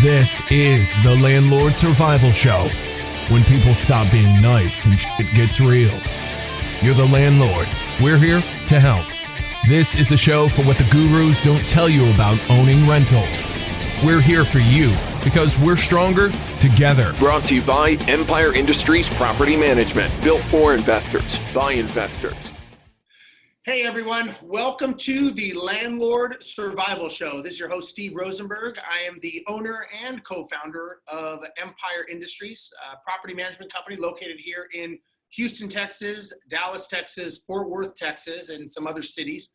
This is the Landlord Survival Show. When people stop being nice and shit gets real. You're the landlord. We're here to help. This is the show for what the gurus don't tell you about owning rentals. We're here for you because we're stronger together. Brought to you by Empire Industries Property Management. Built for investors, by investors. Hey everyone, welcome to the Landlord Survival Show. This is your host, Steve Rosenberg. I am the owner and co-founder of Empire Industries, a property management company located here in Houston, Texas, Dallas, Texas, Fort Worth, Texas, and some other cities.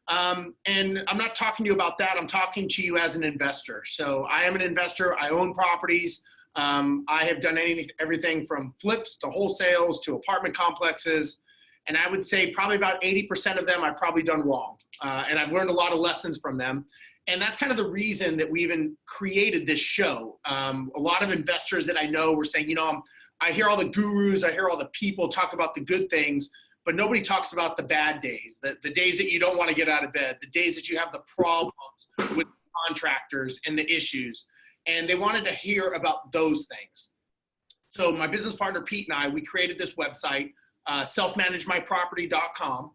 And I'm not talking to you about that. I'm talking to you as an investor. So I am an investor. I own properties. I have done everything from flips to wholesales to apartment complexes. And I would say probably about 80% of them I've probably done wrong. And I've learned a lot of lessons from them. And that's kind of the reason that we even created this show. A lot of investors that I know were saying, I hear all the gurus, I hear all the people talk about the good things, but nobody talks about the bad days, the days that you don't want to get out of bed, the days that you have the problems with contractors and the issues. And they wanted to hear about those things. So my business partner, Pete, and I, we created this website, selfmanagemyproperty.com.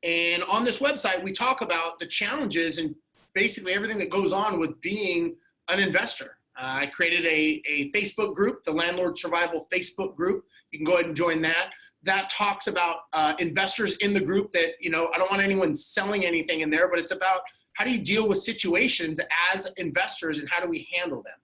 And on this website, we talk about the challenges and basically everything that goes on with being an investor. I created a Facebook group, the Landlord Survival Facebook group. You can go ahead and join that. That talks about investors in the group that, I don't want anyone selling anything in there, but it's about how do you deal with situations as investors and how do we handle them?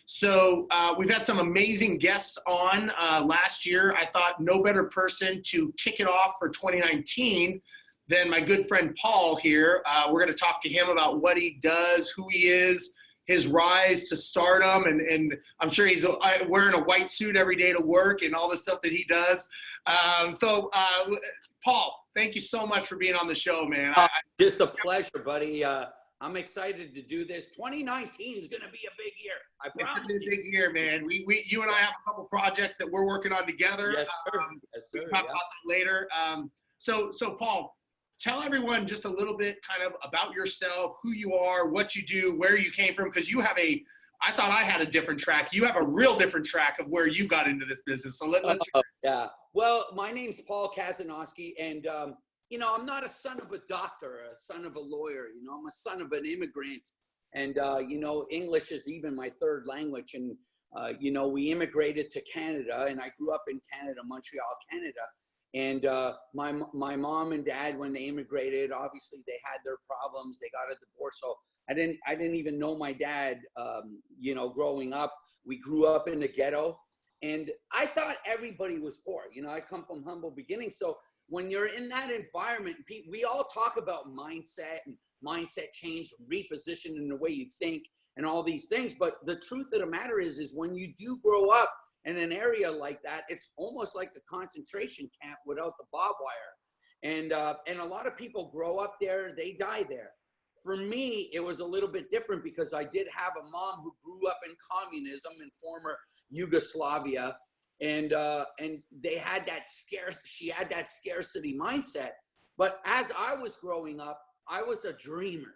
So we've had some amazing guests on last year. I thought no better person to kick it off for 2019 than my good friend Paul here. We're going to talk to him about what he does, who he is, his rise to stardom, and I'm sure he's wearing a white suit every day to work and all the stuff that he does. Paul, thank you so much for being on the show, man. Just a pleasure, buddy. I'm excited to do this. 2019 is going to be a big year. I promise. It's a big year, man. You and I have a couple projects that we're working on together. Yes, sir. Yes, sir. We'll talk about that later. So Paul, tell everyone just a little bit kind of about yourself, who you are, what you do, where you came from, because you have I thought I had a different track. You have a real different track of where you got into this business. So let's. Yeah. Well, my name's Paul Kazanofski, and I'm not a son of a doctor, a son of a lawyer. I'm a son of an immigrant. And, English is even my third language. And, we immigrated to Canada, and I grew up in Canada, Montreal, Canada. And my mom and dad, when they immigrated, obviously they had their problems. They got a divorce. So I didn't even know my dad, growing up. We grew up in the ghetto. And I thought everybody was poor. I come from humble beginnings. So when you're in that environment, we all talk about mindset and mindset change, repositioning the way you think and all these things. But the truth of the matter is when you do grow up in an area like that, it's almost like the concentration camp without the barbed wire. And a lot of people grow up there, they die there. For me, it was a little bit different because I did have a mom who grew up in communism in former Yugoslavia. And they had she had that scarcity mindset. But as I was growing up, I was a dreamer.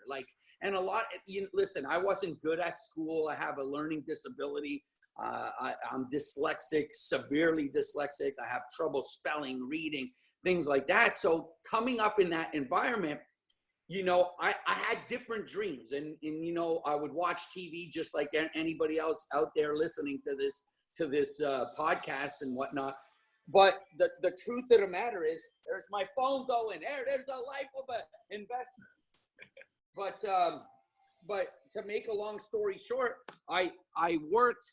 Listen, I wasn't good at school. I have a learning disability. I'm dyslexic, severely dyslexic. I have trouble spelling, reading, things like that. So coming up in that environment, I had different dreams, and I would watch TV just like anybody else out there listening to this podcast and whatnot. But the truth of the matter is, there's my phone going there. There's the life of an investor. But to make a long story short, I worked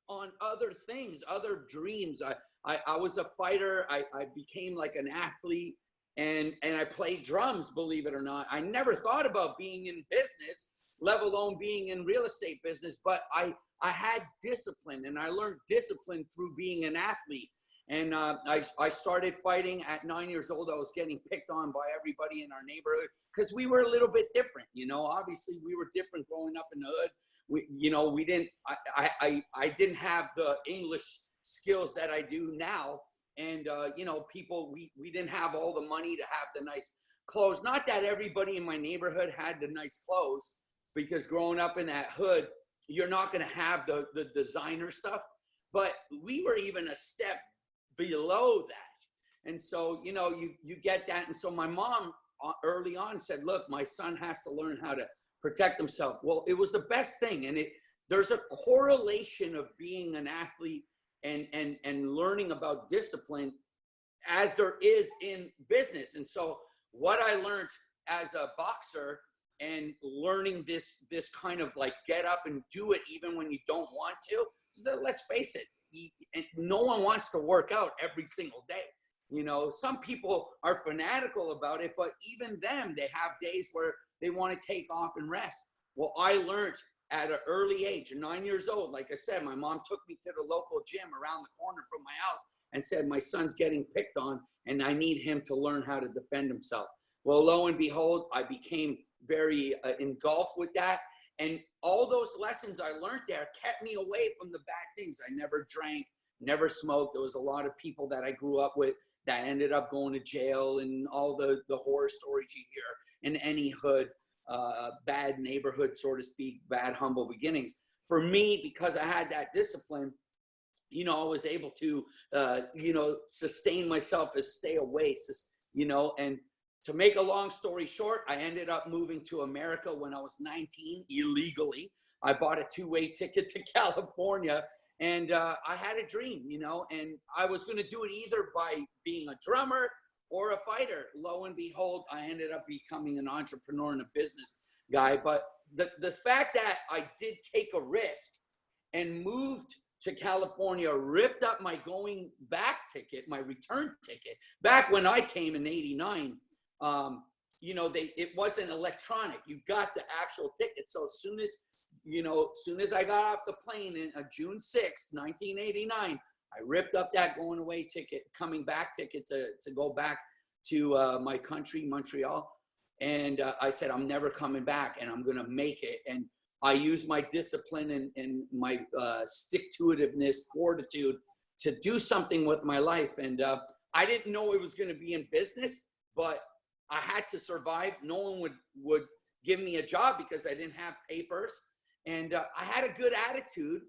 on other things, other dreams. I was a fighter. I became like an athlete, and I played drums, believe it or not. I never thought about being in business, let alone being in real estate business, but I had discipline, and I learned discipline through being an athlete. And I started fighting at 9 years old. I was getting picked on by everybody in our neighborhood because we were a little bit different. Obviously we were different growing up in the hood. I didn't have the English skills that I do now. And, we didn't have all the money to have the nice clothes. Not that everybody in my neighborhood had the nice clothes, because growing up in that hood, you're not going to have the designer stuff, but we were even a step below that. And so, you know, you get that. And so my mom early on said, look, my son has to learn how to protect himself. Well, it was the best thing. And there's a correlation of being an athlete and learning about discipline as there is in business. And so what I learned as a boxer and learning this kind of like get up and do it even when you don't want to, so let's face it, no one wants to work out every single day. You know, some people are fanatical about it, but even them, they have days where they want to take off and rest. Well, I learned at an early age, 9 years old, like I said, my mom took me to the local gym around the corner from my house and said, my son's getting picked on and I need him to learn how to defend himself. Well, lo and behold, I became very engulfed with that. And all those lessons I learned there kept me away from the bad things. I never drank, never smoked. There was a lot of people that I grew up with that ended up going to jail and all the horror stories you hear in any hood, bad neighborhood, so to speak, bad, humble beginnings. For me, because I had that discipline, you know, I was able to, you know, sustain myself as stay away, you know. And to make a long story short, I ended up moving to America when I was 19 illegally. I bought a two-way ticket to California. And I had a dream, you know, and I was going to do it either by being a drummer or a fighter. Lo and behold, I ended up becoming an entrepreneur and a business guy. But the fact that I did take a risk and moved to California, ripped up my going back ticket, my return ticket. Back when I came in '89, you know, it wasn't electronic. You got the actual ticket. So as soon as I got off the plane in June 6th, 1989, I ripped up that going away ticket, coming back ticket to go back to my country, Montreal. And I said, I'm never coming back and I'm going to make it. And I used my discipline and my stick-to-itiveness, fortitude to do something with my life. And I didn't know it was going to be in business, but I had to survive. No one would give me a job because I didn't have papers. And I had a good attitude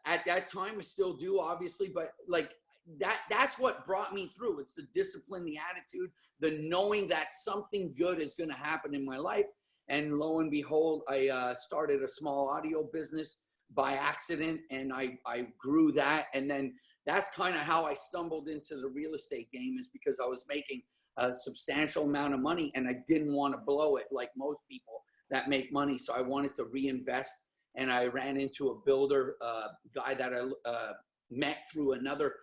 at that time. I still do, obviously, but like that's what brought me through. It's the discipline, the attitude, the knowing that something good is going to happen in my life. And lo and behold, I started a small audio business by accident, and I grew that. And then that's kind of how I stumbled into the real estate game, is because I was making a substantial amount of money and I didn't want to blow it like most people that make money. So I wanted to reinvest, and I ran into a builder guy that I met through another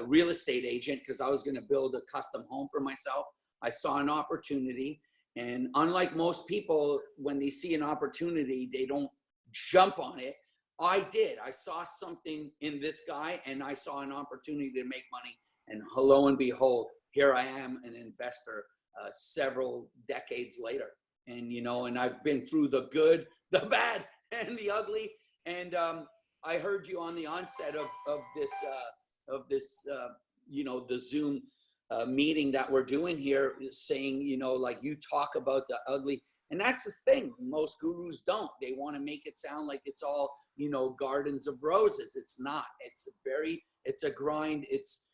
real estate agent, because I was going to build a custom home for myself. I saw an opportunity, and unlike most people, when they see an opportunity, they don't jump on it. I did. I saw something in this guy, and I saw an opportunity to make money. And lo and behold, here I am, an investor several decades later. And, you know, and I've been through the good, the bad, and the ugly. And I heard you on the onset of this, you know, the Zoom meeting that we're doing here, saying, you know, like, you talk about the ugly. And that's the thing. Most gurus don't. They want to make it sound like it's all, you know, gardens of roses. It's not. It's a grind. It's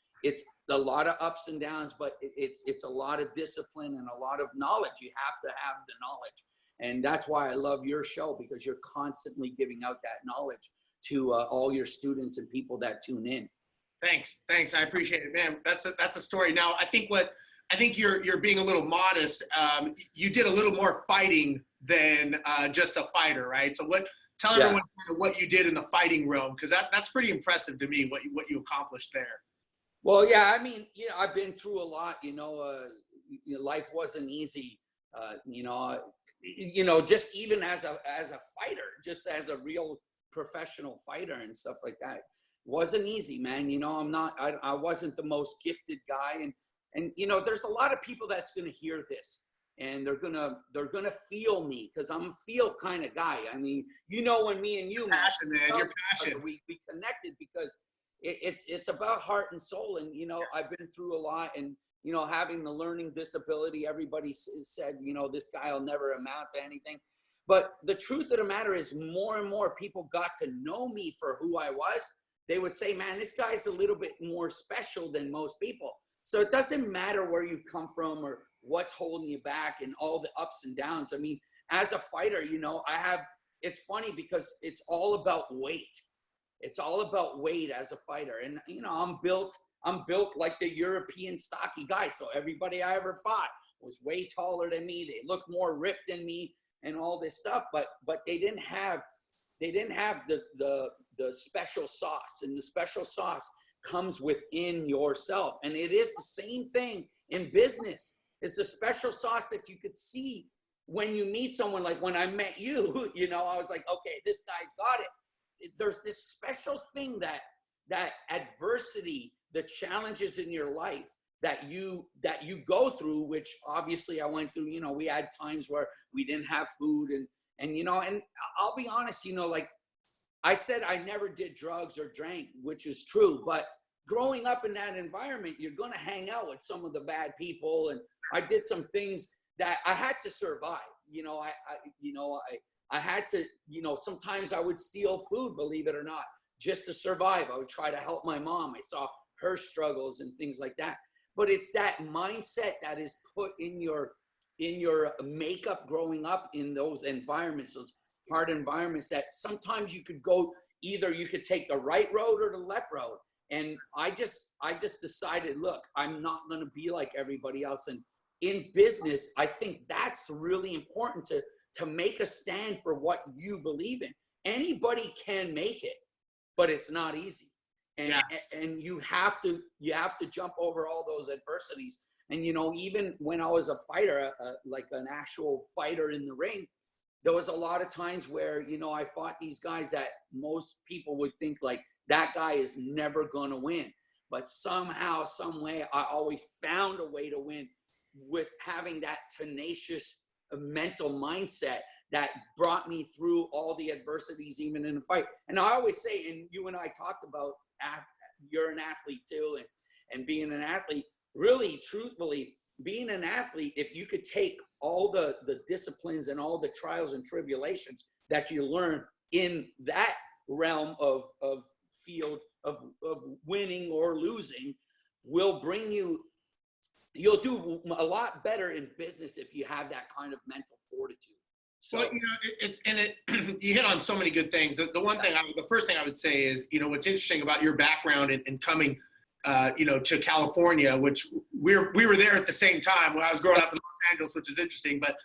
a lot of ups and downs, but it's a lot of discipline and a lot of knowledge. You have to have the knowledge. And that's why I love your show, because you're constantly giving out that knowledge to all your students and people that tune in. Thanks. I appreciate it, man. That's a story. Now, I think you're being a little modest. You did a little more fighting than just a fighter, right? So tell everyone what you did in the fighting realm, because that's pretty impressive to me, what you accomplished there. Well, yeah, I mean, you know, I've been through a lot. You know, life wasn't easy. You know, just even as a fighter, just as a real professional fighter and stuff like that, wasn't easy, man. You know, I wasn't the most gifted guy, and you know, there's a lot of people that's gonna hear this, and they're gonna feel me, because I'm a feel kind of guy. I mean, you know, when me and you, passion, man, your passion, we connected because it's about heart and soul. And you know, I've been through a lot, and you know, having the learning disability, everybody said, you know, this guy will never amount to anything. But the truth of the matter is more and more people got to know me for who I was. They would say, man, this guy's a little bit more special than most people. So it doesn't matter where you come from or what's holding you back and all the ups and downs. I mean, as a fighter, you know, it's funny because it's all about weight. It's all about weight as a fighter. And, you know, I'm built like the European stocky guy. So everybody I ever fought was way taller than me. They looked more ripped than me and all this stuff, but they didn't have the special sauce, and the special sauce comes within yourself. And it is the same thing in business. It's the special sauce that you could see when you meet someone. Like when I met you, you know, I was like, okay, this guy's got it. There's this special thing that adversity, the challenges in your life that you go through, which obviously I went through. You know, we had times where we didn't have food, and you know, and I'll be honest, you know, like I said, I never did drugs or drank, which is true, but growing up in that environment, you're going to hang out with some of the bad people. And I did some things that I had to survive. You know, I had to, you know, sometimes I would steal food, believe it or not, just to survive. I would try to help my mom. I saw her struggles and things like that. But it's that mindset that is put in your makeup growing up in those environments, those hard environments, that sometimes you could take the right road or the left road. And I just decided, look, I'm not going to be like everybody else. And in business, I think that's really important to make a stand for what you believe in. Anybody can make it, but it's not easy. And you have to jump over all those adversities. And, you know, even when I was a fighter, like an actual fighter in the ring, there was a lot of times where, you know, I fought these guys that most people would think like, that guy is never going to win. But somehow, some way, I always found a way to win with having that tenacious mental mindset that brought me through all the adversities, even in a fight. And I always say, and you and I talked about, you're an athlete too, and being an athlete, really, truthfully, being an athlete, if you could take all the disciplines and all the trials and tribulations that you learn in that realm of field of winning or losing, will bring you'll do a lot better in business if you have that kind of mental fortitude. So, well, you know, you hit on so many good things. The first thing I would say is, you know, what's interesting about your background and coming, you know, to California, which we were there at the same time when I was growing up in Los Angeles, which is interesting. But,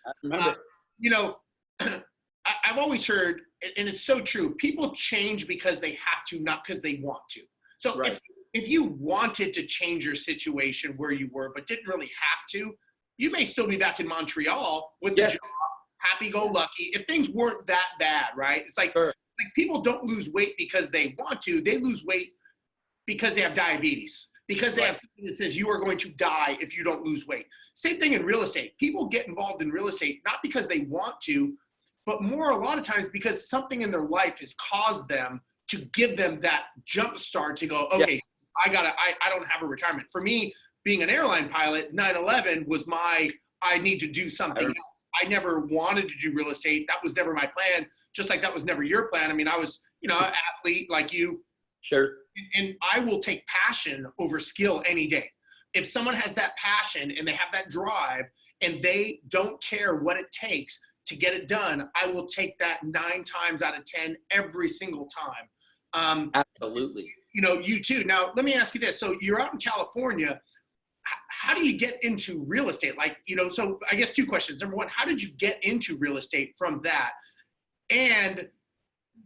you know, I've always heard, and it's so true, people change because they have to, not because they want to. So right. If you wanted to change your situation where you were, but didn't really have to, you may still be back in Montreal with the job, happy-go-lucky, if things weren't that bad, right? It's like, like people don't lose weight because they want to. They lose weight because they have diabetes, because they have something that says you are going to die if you don't lose weight. Same thing in real estate. People get involved in real estate not because they want to, but more a lot of times because something in their life has caused them to give them that jump start to go, okay, I don't have a retirement. For me, being an airline pilot, 9/11 was I need to do something else. I never wanted to do real estate. That was never my plan. Just like that was never your plan. I mean, I was, you know, an athlete like you. Sure. And I will take passion over skill any day. If someone has that passion and they have that drive and they don't care what it takes to get it done, I will take that 9 times out of 10 every single time. Absolutely. You know, you too. Now, let me ask you this. So you're out in California. How do you get into real estate? Like, you know, so I guess 2 questions. Number 1, how did you get into real estate from that? And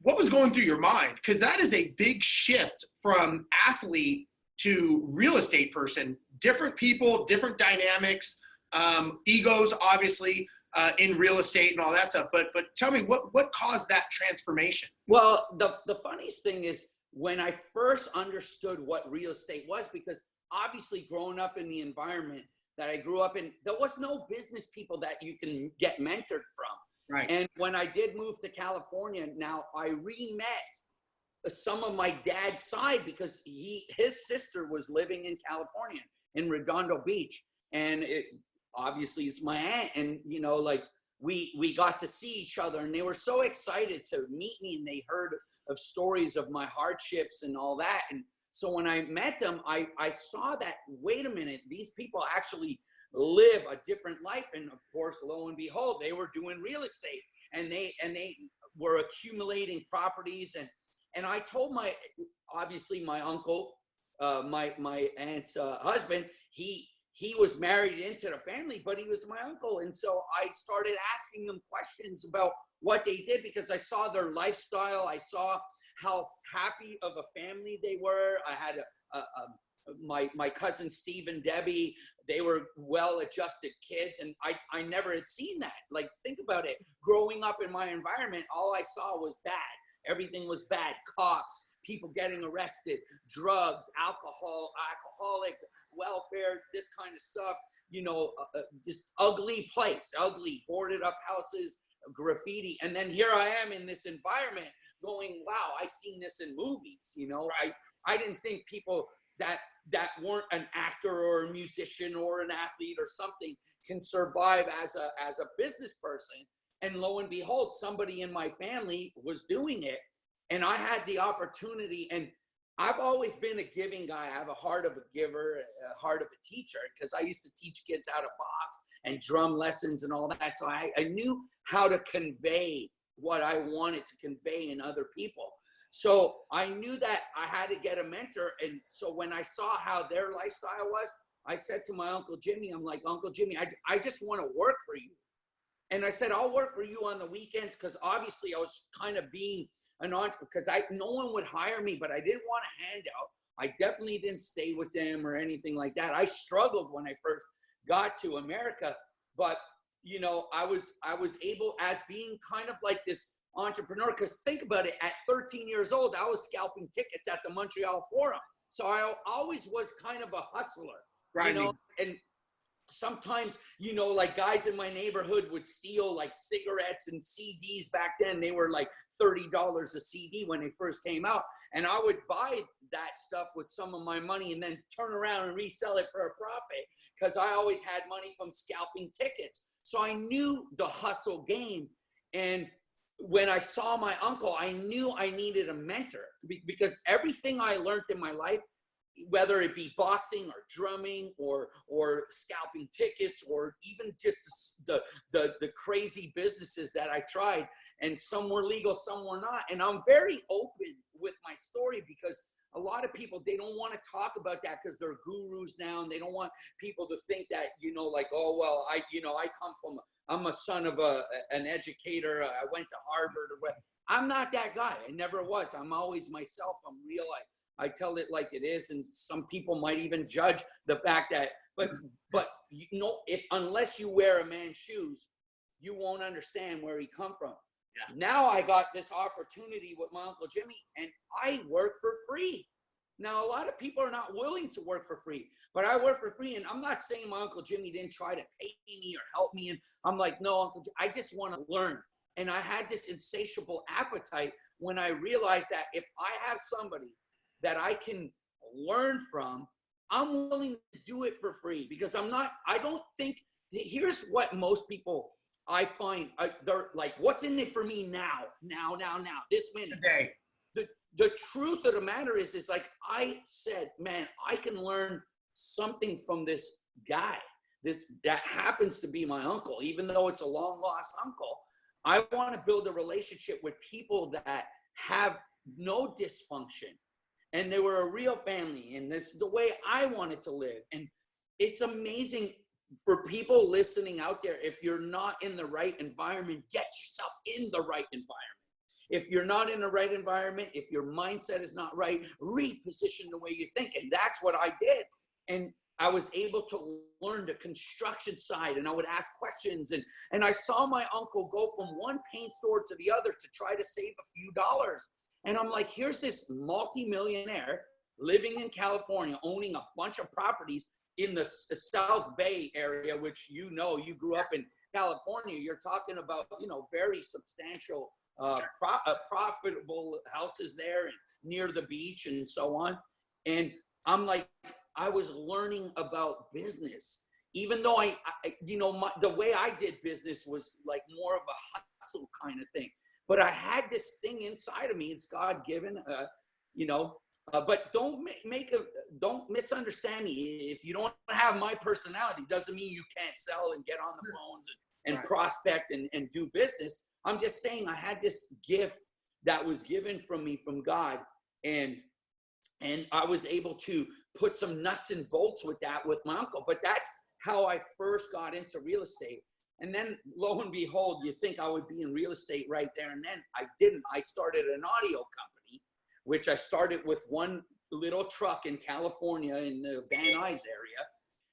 what was going through your mind? Because that is a big shift from athlete to real estate person. Different people, different dynamics, egos, obviously, in real estate and all that stuff. But tell me, what caused that transformation? Well, the funniest thing is when I first understood what real estate was, because obviously growing up in the environment that I grew up in, there was no business people that you can get mentored from. Right. And when I did move to California, now I re-met some of my dad's side because his sister was living in California in Redondo Beach. And obviously it's my aunt. And, you know, like we got to see each other, and they were so excited to meet me, and they heard of stories of my hardships and all that. And so when I met them, I saw that, wait a minute, these people actually live a different life. And of course, lo and behold, they were doing real estate, and they were accumulating properties. And I told obviously my uncle, my aunt's husband, he was married into the family, but he was my uncle. And so I started asking them questions about what they did, because I saw their lifestyle. I saw how happy of a family they were. I had my cousin Steve and Debbie. They were well-adjusted kids, and I never had seen that. Like, think about it. Growing up in my environment, all I saw was bad. Everything was bad. Cops, people getting arrested, drugs, alcoholic, welfare, this kind of stuff. Just ugly place, ugly, boarded up houses, graffiti. And then here I am in this environment going, wow, I've seen this in movies. I didn't think people that weren't an actor or a musician or an athlete or something can survive as a business person. And lo and behold, somebody in my family was doing it, and I had the opportunity. And I've always been a giving guy. I have a heart of a giver, a heart of a teacher, because I used to teach kids how to box and drum lessons and all that. So I knew how to convey what I wanted to convey in other people. So I knew that I had to get a mentor. And so when I saw how their lifestyle was, I said to my Uncle Jimmy, I'm like, Uncle Jimmy, I just want to work for you. And I said, I'll work for you on the weekends, because obviously I was kind of being an entrepreneur, because no one would hire me, but I didn't want a handout. I definitely didn't stay with them or anything like that. I struggled when I first got to America, but I was able, as being kind of like this entrepreneur, because think about it, at 13 years old, I was scalping tickets at the Montreal Forum. So I always was kind of a hustler, right? And sometimes, like guys in my neighborhood would steal like cigarettes and CDs. Back then, they were like $30 a CD when they first came out. And I would buy that stuff with some of my money and then turn around and resell it for a profit, because I always had money from scalping tickets. So I knew the hustle game. And when I saw my uncle, I knew I needed a mentor, because everything I learned in my life, whether it be boxing or drumming or scalping tickets, or even just the crazy businesses that I tried, and some were legal, some were not. And I'm very open with my story, because a lot of people, they don't want to talk about that because they're gurus now, and they don't want people to think that, like, oh, well, I'm a son of an educator. I went to Harvard or what. I'm not that guy. I never was. I'm always myself. I'm real. I tell it like it is. And some people might even judge the fact that, but unless you wear a man's shoes, you won't understand where he come from. Yeah. Now I got this opportunity with my Uncle Jimmy, and I work for free. Now, a lot of people are not willing to work for free, but I work for free. And I'm not saying my Uncle Jimmy didn't try to pay me or help me. And I'm like, no, Uncle, I just want to learn. And I had this insatiable appetite when I realized that if I have somebody that I can learn from, I'm willing to do it for free, because I don't think, here's what most people I find, they're like, what's in it for me now, this minute. Today. The truth of the matter is like I said, man, I can learn something from this guy, that happens to be my uncle, even though it's a long lost uncle. I want to build a relationship with people that have no dysfunction, and they were a real family, and this is the way I wanted to live. And it's amazing for people listening out there. If you're not in the right environment, get yourself in the right environment. If you're not in the right environment, if your mindset is not right, reposition the way you think. And that's what I did. And I was able to learn the construction side, and I would ask questions. And I saw my uncle go from one paint store to the other to try to save a few dollars. And I'm like, here's this multi-millionaire living in California, owning a bunch of properties in the South Bay area, which, you grew up in California. You're talking about, very substantial, profitable houses there and near the beach and so on. And I'm like, I was learning about business, even though the way I did business was like more of a hustle kind of thing, but I had this thing inside of me. It's God given, but don't misunderstand me. If you don't have my personality, doesn't mean you can't sell and get on the phones and prospect and do business. I'm just saying I had this gift that was given from me from God, and I was able to put some nuts and bolts with that with my uncle. But that's how I first got into real estate. And then lo and behold, you think I would be in real estate right there and then. I didn't. I started an audio company, which I started with one little truck in California in the Van Nuys area.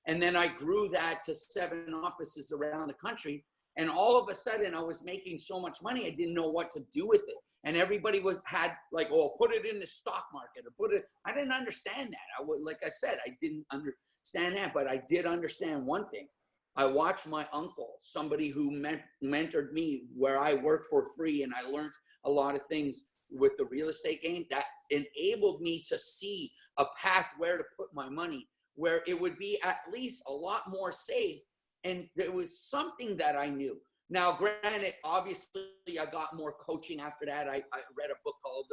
And then I grew that to 7 offices around the country. And all of a sudden I was making so much money, I didn't know what to do with it. And everybody had like, oh, put it in the stock market or I didn't understand that. Like I said, I didn't understand that, but I did understand one thing. I watched my uncle, somebody who mentored me, where I worked for free, and I learned a lot of things with the real estate game that enabled me to see a path where to put my money, where it would be at least a lot more safe. And there was something that I knew. Now, granted, obviously, I got more coaching after that. I read a book called,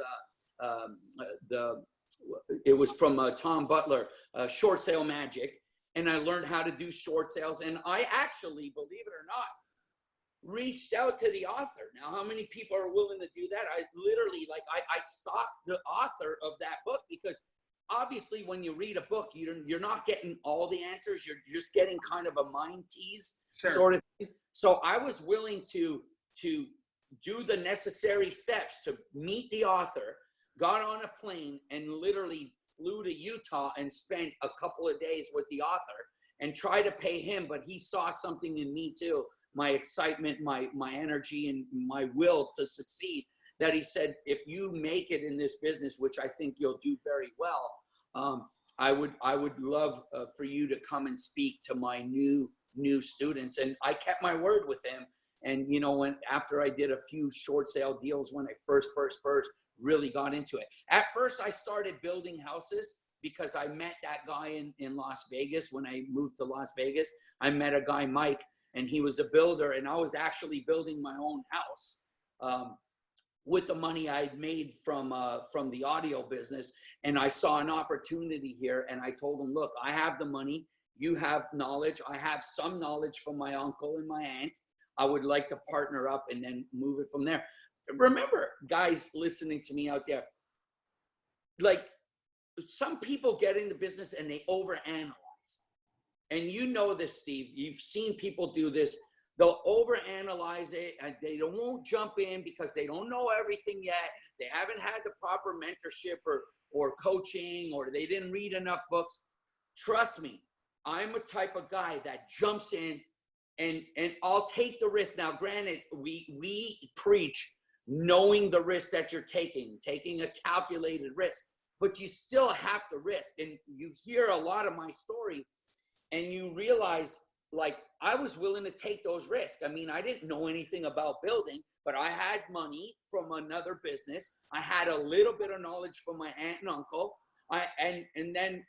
it was from Tom Butler, Short Sale Magic. And I learned how to do short sales. And I actually, believe it or not, reached out to the author. Now, how many people are willing to do that? I literally, I stalked the author of that book, because obviously when you read a book, you're not getting all the answers. You're just getting kind of a mind tease sort of thing. So I was willing to do the necessary steps to meet the author, got on a plane and literally flew to Utah and spent a couple of days with the author and tried to pay him. But he saw something in me too, my excitement, my energy, and my will to succeed, that he said, if you make it in this business, which I think you'll do very well, I would love for you to come and speak to my new students. And I kept my word with him. And after I did a few short sale deals, when I first really got into it. At first, I started building houses because I met that guy in Las Vegas. When I moved to Las Vegas, I met a guy, Mike, and he was a builder, and I was actually building my own house with the money I had made from the audio business. And I saw an opportunity here, and I told him, look, I have the money. You have knowledge. I have some knowledge from my uncle and my aunt. I would like to partner up and then move it from there. Remember, guys listening to me out there, like, some people get into business and they overanalyze. And you know this, Steve. You've seen people do this. They'll overanalyze it, and they won't jump in because they don't know everything yet. They haven't had the proper mentorship or coaching, or they didn't read enough books. Trust me, I'm a type of guy that jumps in and I'll take the risk. Now, granted, we preach knowing the risk that you're taking a calculated risk, but you still have to risk. And you hear a lot of my story and you realize, like, I was willing to take those risks. I mean, I didn't know anything about building, but I had money from another business. I had a little bit of knowledge from my aunt and uncle. And then,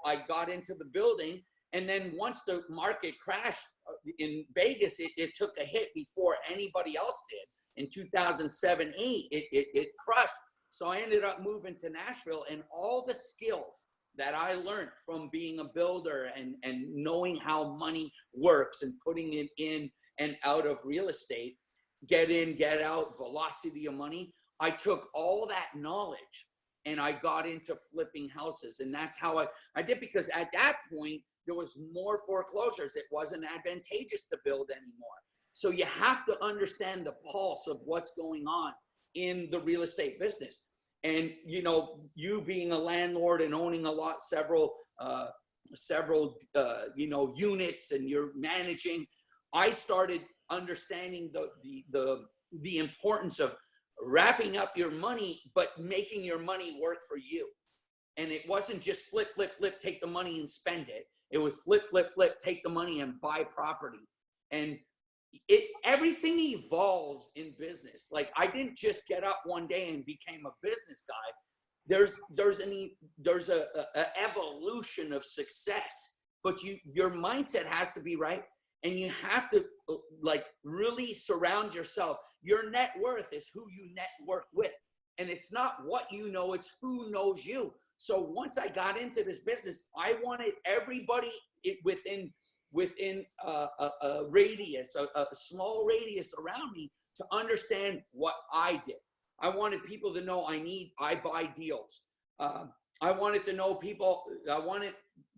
I got into the building. And then once the market crashed in Vegas, it took a hit before anybody else did. In 2007, 8, it crushed. So I ended up moving to Nashville, and all the skills that I learned from being a builder and knowing how money works and putting it in and out of real estate, get in, get out, velocity of money. I took all that knowledge and I got into flipping houses. And that's how I did, because at that point, there was more foreclosures. It wasn't advantageous to build anymore. So you have to understand the pulse of what's going on in the real estate business. And, you being a landlord and owning several units, and you're managing, I started understanding the importance of wrapping up your money, but making your money work for you. And it wasn't just flip, take the money and spend it. It was flip, take the money and buy property. And everything evolves in business. Like, I didn't just get up one day and became a business guy. There's an evolution of success but your mindset has to be right. And you have to like really surround yourself. Your net worth is who you network with. And it's not what you know, it's who knows you. So once I got into this business, I wanted everybody within a radius, a small radius around me to understand what I did. I wanted people to know I buy deals. I wanted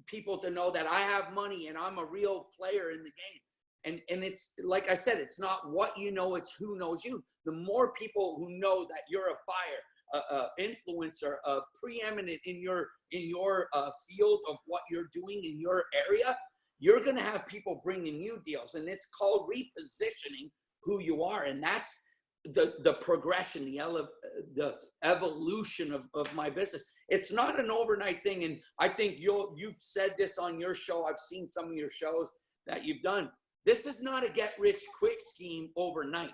people to know that I have money and I'm a real player in the game. And it's like I said, it's not what you know, it's who knows you. The more people who know that you're a buyer, influencer, preeminent in your field of what you're doing in your area, you're going to have people bringing you deals. And it's called repositioning who you are. And that's the progression, the evolution of my business. It's not an overnight thing. And I think you've said this on your show. I've seen some of your shows that you've done. This is not a get rich quick scheme overnight.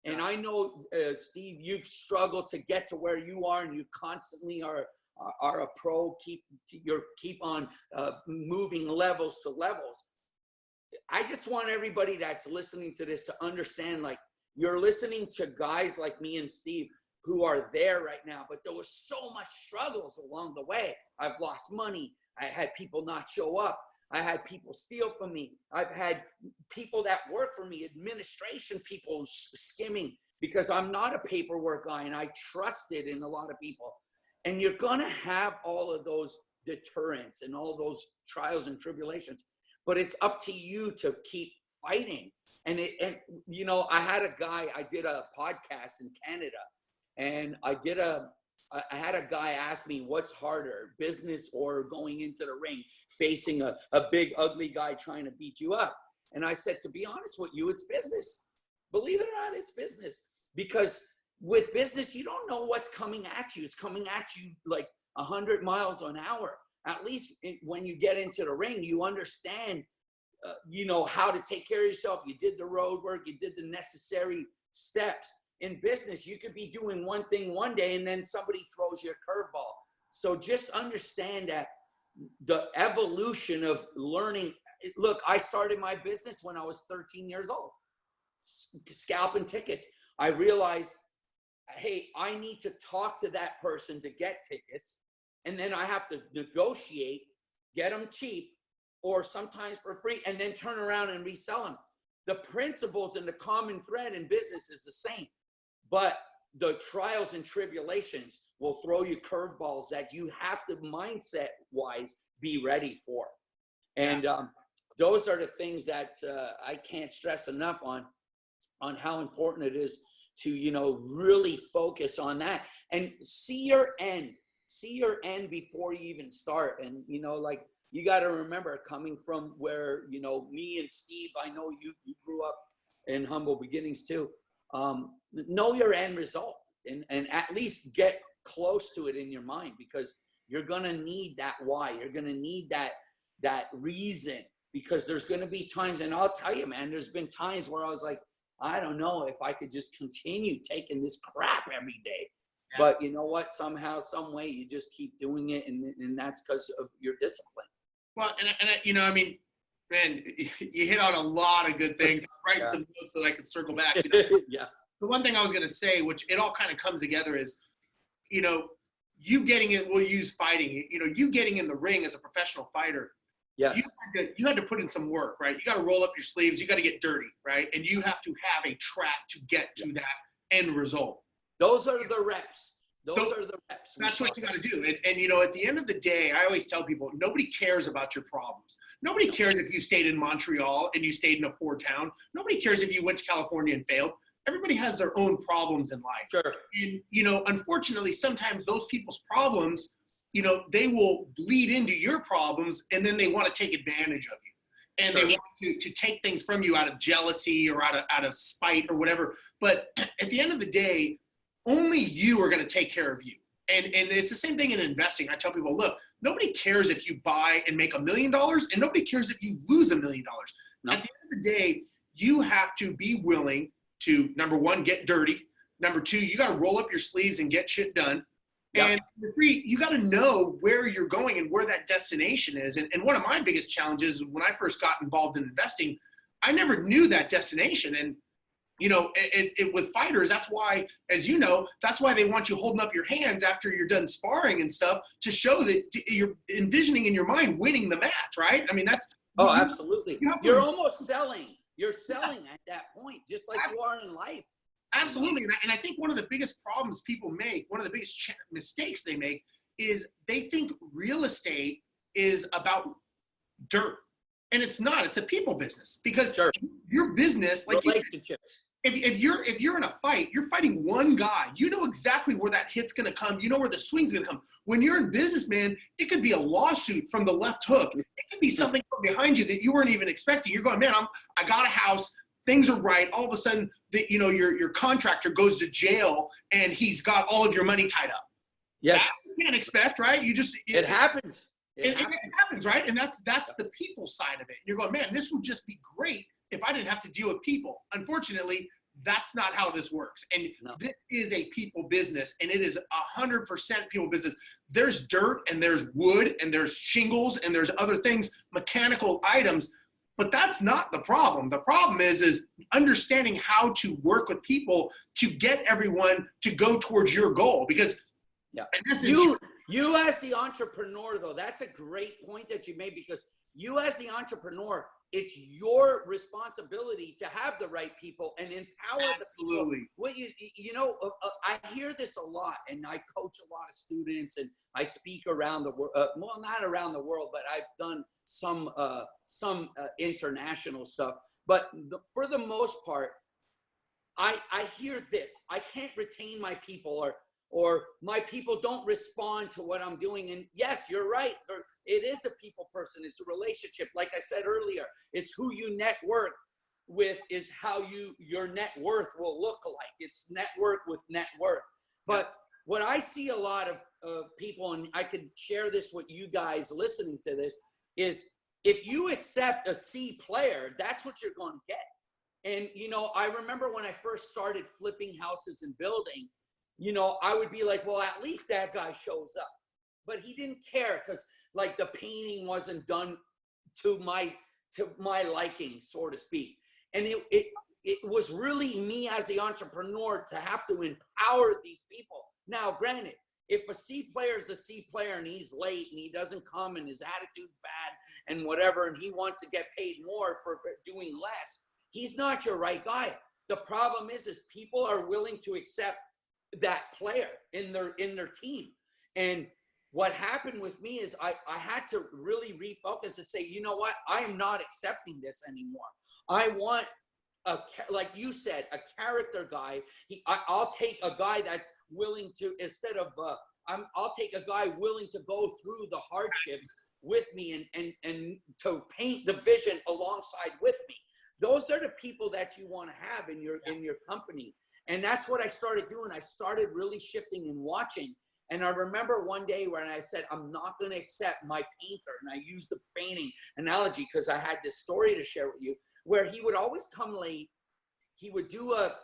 And I know, Steve, you've struggled to get to where you are, and you constantly are a pro, keep on moving levels to levels. I just want everybody that's listening to this to understand, like, you're listening to guys like me and Steve who are there right now, but there was so much struggles along the way. I've lost money. I had people not show up. I had people steal from me. I've had people that work for me, administration people skimming, because I'm not a paperwork guy and I trusted in a lot of people. And you're going to have all of those deterrents and all those trials and tribulations, but it's up to you to keep fighting. And you know, I had a guy, I did a podcast in Canada, and I had a guy ask me, what's harder, business or going into the ring, facing a big, ugly guy trying to beat you up? And I said, to be honest with you, it's business. Believe it or not, it's business. Because with business, you don't know what's coming at you. It's coming at you like 100 miles an hour. At least when you get into the ring, you understand, you know, how to take care of yourself. You did the road work. You did the necessary steps. In business, you could be doing one thing one day and then somebody throws you a curveball. So just understand that the evolution of learning. Look, I started my business when I was 13 years old, scalping tickets. I realized, hey, I need to talk to that person to get tickets. And then I have to negotiate, get them cheap or sometimes for free, and then turn around and resell them. The principles and the common thread in business is the same. But the trials and tribulations will throw you curveballs that you have to mindset-wise be ready for. And those are the things that I can't stress enough on how important it is to, you know, really focus on that and see your end before you even start. And, you know, like, you got to remember, coming from where, you know, me and Steve, I know you grew up in humble beginnings too. Know your end result and at least get close to it in your mind, because you're going to need that why. You're going to need that reason, because there's going to be times, and I'll tell you, man, there's been times where I was like, I don't know if I could just continue taking this crap every day. Yeah. But you know what? Somehow, some way, you just keep doing it, and that's because of your discipline. Well, and you know, I mean, man, you hit on a lot of good things. Write some notes so that I could circle back. You know? Yeah. The one thing I was going to say, which it all kind of comes together, is, you know, you getting it. We'll use fighting. You know, you getting in the ring as a professional fighter. Yeah. You had to put in some work, right? You got to roll up your sleeves. You got to get dirty, right? And you have to have a track to get to that end result. Those are the reps. Those are the reps. That's what you got to do. And, you know, at the end of the day, I always tell people, nobody cares about your problems. Nobody cares if you stayed in Montreal and you stayed in a poor town. Nobody cares if you went to California and failed. Everybody has their own problems in life. Sure. And, you know, unfortunately, sometimes those people's problems, you know, they will bleed into your problems, and then they want to take advantage of you. And they want to take things from you out of jealousy or out of spite or whatever. But at the end of the day, only you are going to take care of you. And it's the same thing in investing. I tell people, look, nobody cares if you buy and make $1 million, and nobody cares if you lose $1 million. No. At the end of the day, you have to be willing to, number one, get dirty. Number two, you got to roll up your sleeves and get shit done. And you got to know where you're going and where that destination is. And one of my biggest challenges when I first got involved in investing, I never knew that destination. And, you know, with fighters, that's why, as you know, that's why they want you holding up your hands after you're done sparring and stuff to show that you're envisioning in your mind winning the match, right? I mean, that's. Oh, absolutely. You're almost selling. You're selling at that point, just like you are in life. Absolutely. And I think one of the biggest problems people make, one of the biggest mistakes they make is they think real estate is about dirt. And it's not. It's a people business because your business, like relationships. If you're in a fight, you're fighting one guy. You know exactly where that hit's going to come. You know where the swing's going to come. When you're in business, man, it could be a lawsuit from the left hook. It could be something from behind you that you weren't even expecting. You're going, man, I got a house. Things are right. All of a sudden, your contractor goes to jail and he's got all of your money tied up. Yes. That you can't expect, right? It happens. It happens, right? And that's the people side of it. And you're going, man, this would just be great if I didn't have to deal with people. Unfortunately, that's not how this works. And this is a people business, and it is 100% people business. There's dirt and there's wood and there's shingles and there's other things, mechanical items, but that's not the problem. The problem is understanding how to work with people to get everyone to go towards your goal. Because you as the entrepreneur, though, that's a great point that you made, because you as the entrepreneur, it's your responsibility to have the right people and empower the people. What I hear this a lot, and I coach a lot of students, and I speak around the world. Well, not around the world, but I've done some international stuff. But for the most part, I hear this: I can't retain my people, or my people don't respond to what I'm doing. And yes, you're right. It is a people person. It's a relationship. Like I said earlier, it's who you network with is how your net worth will look like. It's network with net worth. But what I see a lot of people, and I could share this with you guys listening to this, is if you accept a C player, that's what you're going to get. And, I remember when I first started flipping houses and building, I would be like, well, at least that guy shows up. But he didn't care because, like, the painting wasn't done to my liking, so to speak. And it was really me as the entrepreneur to have to empower these people. Now, granted, if a C player is a C player and he's late and he doesn't come and his attitude's bad and whatever, and he wants to get paid more for doing less, he's not your right guy. The problem is people are willing to accept that player in their team. And what happened with me is I had to really refocus and say, you know what, I am not accepting this anymore. I want like you said, a character guy. I'll take a guy that's willing to, I'll take a guy willing to go through the hardships with me and to paint the vision alongside with me. Those are the people that you want to have in your company. And that's what I started doing. I started really shifting and watching. And I remember one day when I said, I'm not going to accept my painter. And I used the painting analogy because I had this story to share with you, where he would always come late. He would do a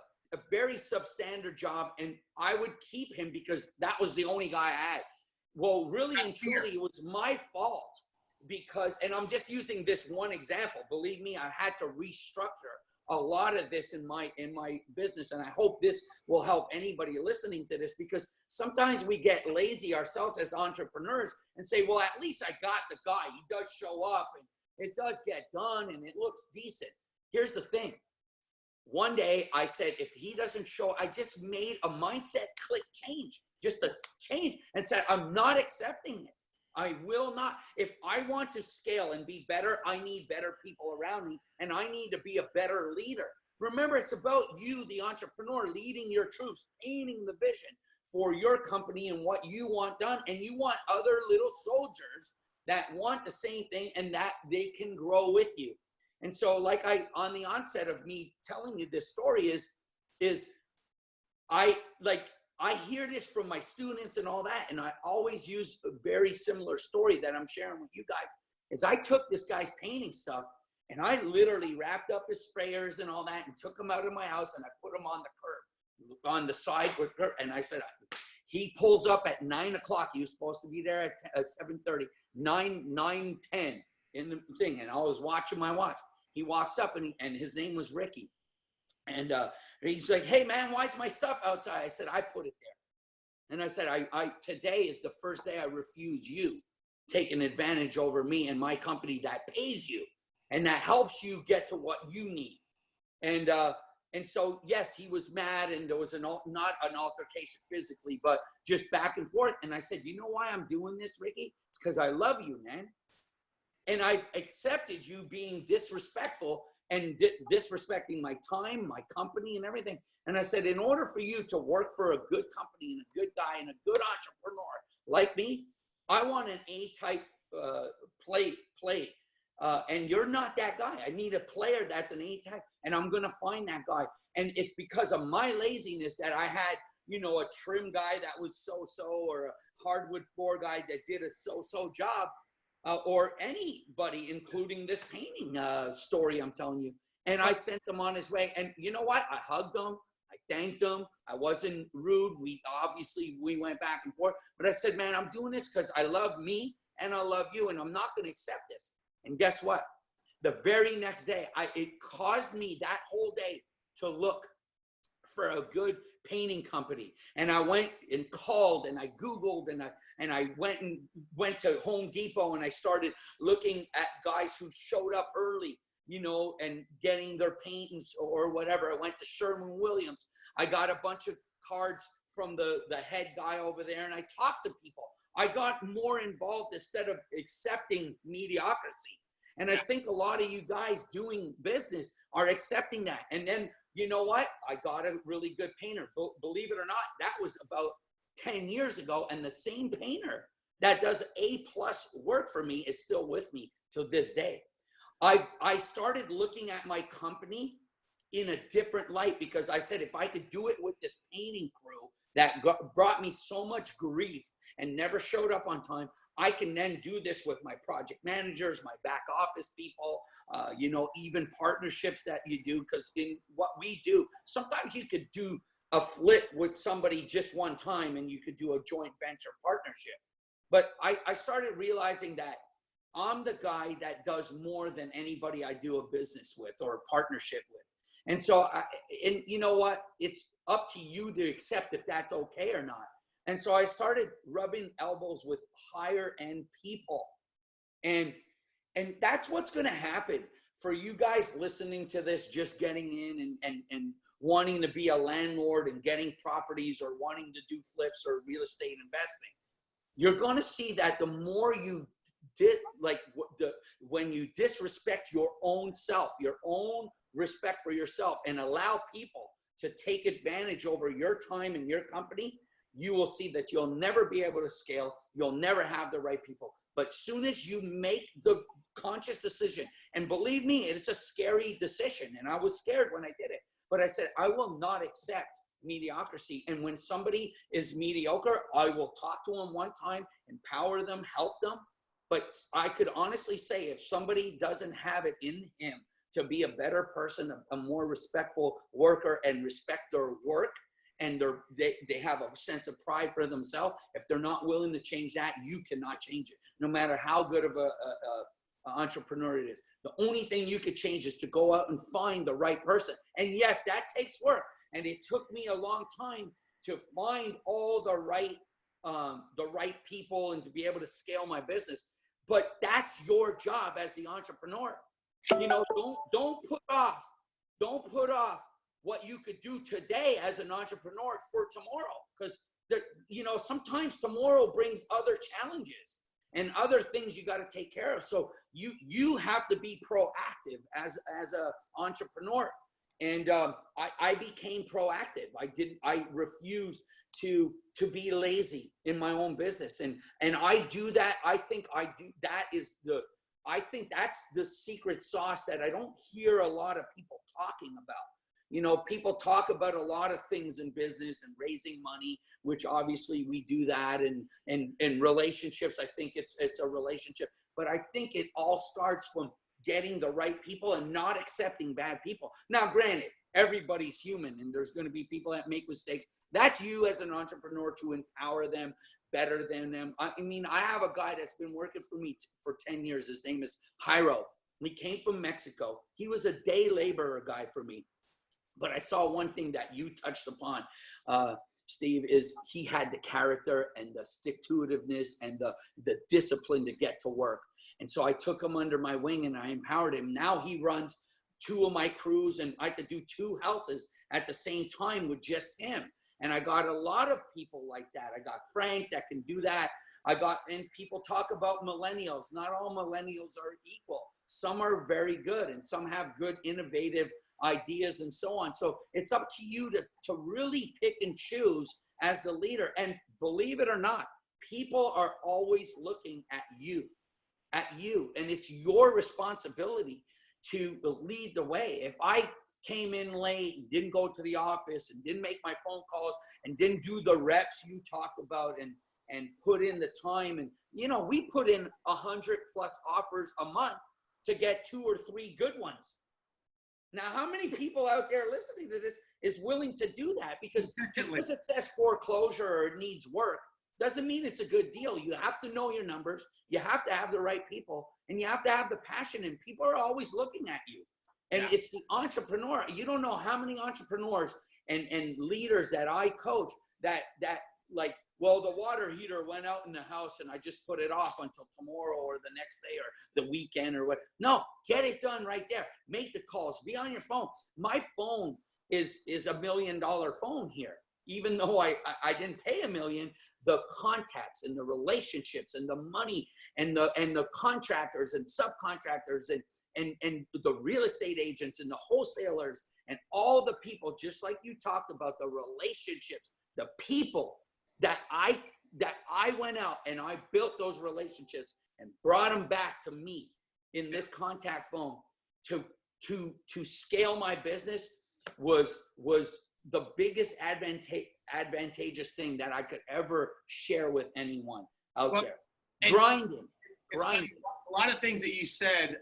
very substandard job, and I would keep him because that was the only guy I had. Well, really and truly, it was my fault because, and I'm just using this one example. Believe me, I had to restructure a lot of this in my business, and I hope this will help anybody listening to this, because sometimes we get lazy ourselves as entrepreneurs and say, well, at least I got the guy. He does show up and it does get done and it looks decent. Here's the thing. One day I said, if he doesn't show, I just made a mindset click change, just a change, and said, I'm not accepting it. I will not. If I want to scale and be better, I need better people around me, and I need to be a better leader. Remember, it's about you, the entrepreneur, leading your troops, painting the vision for your company and what you want done. And you want other little soldiers that want the same thing and that they can grow with you. And so, like on the onset of me telling you this story is I hear this from my students and all that, and I always use a very similar story that I'm sharing with you guys. Is I took this guy's painting stuff and I literally wrapped up his sprayers and all that and took him out of my house and I put him on the curb, on the side with her, and I said, He pulls up at 9 o'clock. He was supposed to be there at 7:30, 9:10 in the thing. And I was watching my watch. He walks up and his name was Ricky. And he's like, hey man, why is my stuff outside? I said, I put it there. And I said, I today is the first day I refuse you taking advantage over me and my company that pays you and that helps you get to what you need. And so, yes, he was mad, and there was not an altercation physically, but just back and forth. And I said, you know why I'm doing this, Ricky? It's because I love you, man. And I've accepted you being disrespectful and disrespecting my time, my company, and everything. And I said, in order for you to work for a good company and a good guy and a good entrepreneur like me, I want an A-type play. And you're not that guy. I need a player that's an A-type, and I'm going to find that guy. And it's because of my laziness that I had, you know, a trim guy that was so-so, or a hardwood floor guy that did a so-so job, or anybody, including this painting story I'm telling you. And I sent him on his way. And you know what? I hugged him. I thanked him. I wasn't rude. We went back and forth. But I said, man, I'm doing this because I love me and I love you, and I'm not going to accept this. And guess what? The very next day, it caused me that whole day to look for a good painting company. And I went and called and I Googled and I went to Home Depot, and I started looking at guys who showed up early, you know, and getting their paintings or whatever. I went to Sherwin-Williams. I got a bunch of cards from the head guy over there, and I talked to people. I got more involved instead of accepting mediocrity. And I think a lot of you guys doing business are accepting that. And then, you know what? I got a really good painter. Believe it or not, that was about 10 years ago. And the same painter that does A+ work for me is still with me to this day. I started looking at my company in a different light, because I said, if I could do it with this painting crew that brought me so much grief and never showed up on time, I can then do this with my project managers, my back office people, you know, even partnerships that you do. Because in what we do, sometimes you could do a flip with somebody just one time, and you could do a joint venture partnership. But I started realizing that I'm the guy that does more than anybody I do a business with or a partnership with. And so, and you know what? It's up to you to accept if that's okay or not. And so I started rubbing elbows with higher end people. And that's what's going to happen for you guys listening to this, just getting in and wanting to be a landlord and getting properties or wanting to do flips or real estate investing. You're going to see that the more you when you disrespect your own self, your own respect for yourself, and allow people to take advantage over your time and your company, you will see that you'll never be able to scale. You'll never have the right people. But soon as you make the conscious decision, and believe me, it's a scary decision, and I was scared when I did it, but I said, I will not accept mediocrity. And when somebody is mediocre, I will talk to them one time, empower them, help them. But I could honestly say, if somebody doesn't have it in him to be a better person, a more respectful worker, and respect their work, and they have a sense of pride for themselves, if they're not willing to change that, you cannot change it, no matter how good of a entrepreneur it is. The only thing you could change is to go out and find the right person. And yes, that takes work. And it took me a long time to find all the right people and to be able to scale my business. But that's your job as the entrepreneur. You know, don't put off what you could do today as an entrepreneur for tomorrow, because you know, sometimes tomorrow brings other challenges and other things you got to take care of. So you have to be proactive as a entrepreneur. And I became proactive. I refused to be lazy in my own business, and I do that. I think that's the secret sauce that I don't hear a lot of people talking about. You know, people talk about a lot of things in business and raising money, which obviously we do that, and relationships. I think it's a relationship, but I think it all starts from getting the right people and not accepting bad people. Now, granted, everybody's human, and there's going to be people that make mistakes. That's you as an entrepreneur to empower them, better than them. I mean, I have a guy that's been working for me for 10 years. His name is Jairo. He came from Mexico. He was a day laborer guy for me. But I saw one thing that you touched upon, Steve, is he had the character and the stick-to-itiveness and the discipline to get to work. And so I took him under my wing and I empowered him. Now he runs 2 of my crews, and I could do 2 houses at the same time with just him. And I got a lot of people like that. I got Frank that can do that. And people talk about millennials. Not all millennials are equal. Some are very good and some have good innovative ideas and so on. So it's up to you to really pick and choose as the leader. And believe it or not, people are always looking at you. And it's your responsibility to lead the way. If I came in late, didn't go to the office, and didn't make my phone calls, and didn't do the reps you talked about, and put in the time, and we put in 100+ offers a month to get 2 or 3 good ones. Now, how many people out there listening to this is willing to do that? Because just because it says foreclosure or it needs work doesn't mean it's a good deal. You have to know your numbers. You have to have the right people, and you have to have the passion, and people are always looking at you. And it's the entrepreneur. You don't know how many entrepreneurs and leaders that I coach that like, well, the water heater went out in the house and I just put it off until tomorrow or the next day or the weekend or what. No, get it done right there. Make the calls. Be on your phone. My phone is $1 million phone here. Even though I didn't pay $1 million, the contacts and the relationships and the money and the contractors and subcontractors and the real estate agents and the wholesalers and all the people, just like you talked about, the relationships, the people that I went out and I built those relationships and brought them back to me in this contact phone to scale my business was the biggest advantageous thing that I could ever share with anyone out there. Grinding. A lot of things that you said,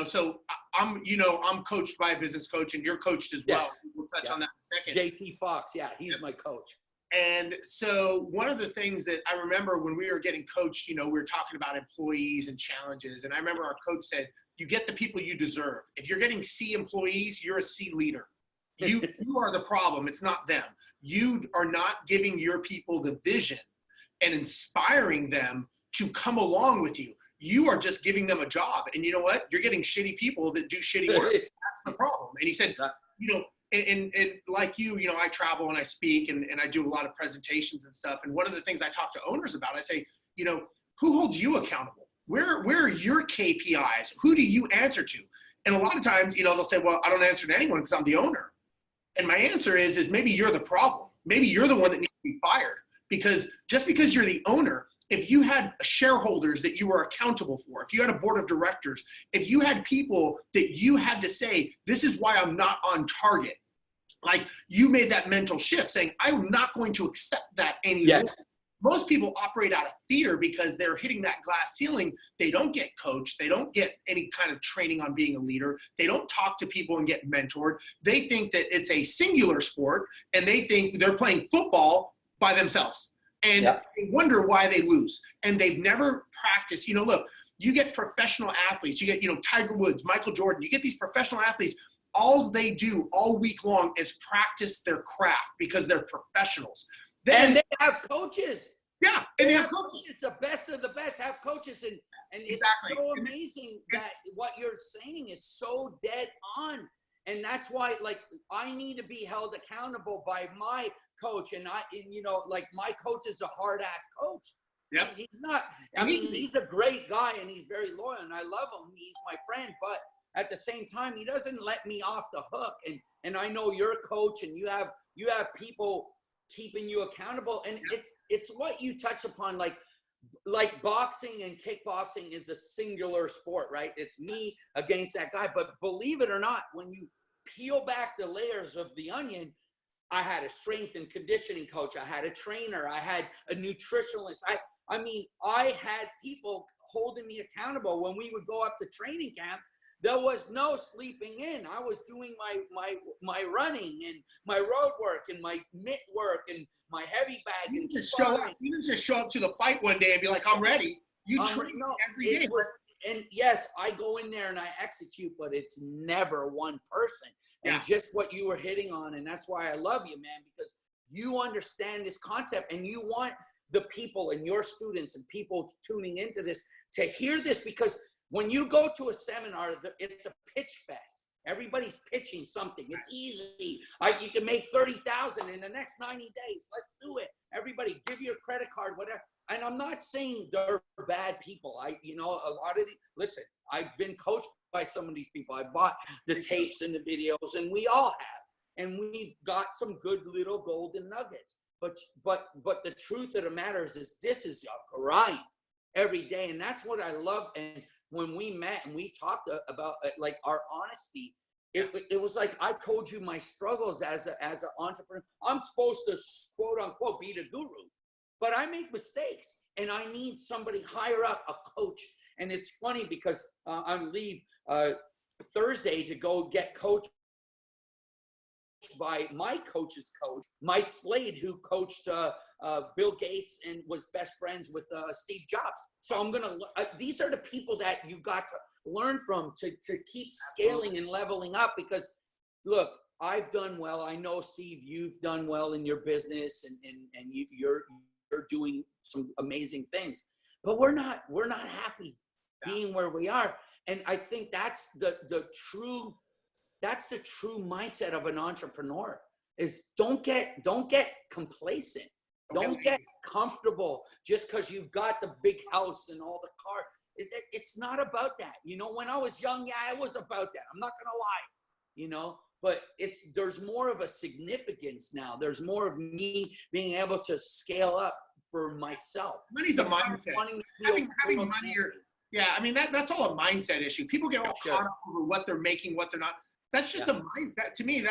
so I'm coached by a business coach, and you're coached as well. Yes. We'll touch on that in a second. JT Fox, he's my coach. And so one of the things that I remember when we were getting coached, we were talking about employees and challenges. And I remember our coach said, you get the people you deserve. If you're getting C employees, you're a C leader. You are the problem. It's not them. You are not giving your people the vision and inspiring them to come along with you. You are just giving them a job. And you know what? You're getting shitty people that do shitty work. That's the problem. And he said, and like you, I travel and I speak and I do a lot of presentations and stuff. And one of the things I talk to owners about, I say, who holds you accountable? Where are your KPIs? Who do you answer to? And a lot of times, they'll say, well, I don't answer to anyone because I'm the owner. And my answer is maybe you're the problem. Maybe you're the one that needs to be fired, because just because you're the owner, if you had shareholders that you were accountable for, if you had a board of directors, if you had people that you had to say, this is why I'm not on target, like you made that mental shift saying, I'm not going to accept that anymore. Yes. Most people operate out of fear because they're hitting that glass ceiling. They don't get coached. They don't get any kind of training on being a leader. They don't talk to people and get mentored. They think that it's a singular sport, and they think they're playing football by themselves. And they wonder why they lose. And they've never practiced. Look, you get professional athletes. You get, Tiger Woods, Michael Jordan. You get these professional athletes. All they do all week long is practice their craft because they're professionals. And they have coaches. Yeah, and they have coaches. The best of the best have coaches. And it's so amazing that what you're saying is so dead on. And that's why, I need to be held accountable by my coach. And my coach is a hard ass coach. Yeah. He's not, he's a great guy and he's very loyal and I love him. He's my friend, but at the same time, he doesn't let me off the hook. And I know you're a coach and you have people keeping you accountable. And it's what you touch upon, like boxing and kickboxing is a singular sport, right? It's me against that guy. But believe it or not, when you peel back the layers of the onion, I had a strength and conditioning coach. I had a trainer. I had a nutritionalist. I had people holding me accountable when we would go up to training camp. There was no sleeping in. I was doing my running and my road work and my mitt work and my heavy bag You and didn't just show up. sparring. You didn't just show up to the fight one day and be like, I'm ready. You train every day. And yes, I go in there and I execute, but it's never one person. And just what you were hitting on, and that's why I love you, man, because you understand this concept and you want the people and your students and people tuning into this to hear this, because when you go to a seminar, it's a pitch fest. Everybody's pitching something. It's easy. You can make 30,000 in the next 90 days. Let's do it. Everybody, give your credit card, whatever. And I'm not saying they're bad people. A lot of listen, I've been coached by some of these people. I bought the tapes and the videos, and we all have. And we've got some good little golden nuggets. But the truth of the matter is this is a grind every day. And that's what I love. And when we met and we talked about like our honesty, it was like I told you my struggles as an entrepreneur. I'm supposed to quote unquote be the guru, but I make mistakes and I need somebody higher up, a coach. And it's funny because I'm leave Thursday to go get coached by my coach's coach, Mike Slade, who coached Bill Gates and was best friends with Steve Jobs. So I'm gonna. These are the people that you got to learn from to keep scaling and leveling up. Because look, I've done well. I know, Steve, you've done well in your business, and you're doing some amazing things. But we're not happy being where we are. And I think that's the true mindset of an entrepreneur is don't get complacent. Don't get comfortable just because you've got the big house and all the car. It's not about that. When I was young, it was about that. I'm not going to lie, but there's more of a significance now. There's more of me being able to scale up for myself. Money's a mindset. Having money that's all a mindset issue. People get all caught up over what they're making, what they're not. That's just a mind. That to me,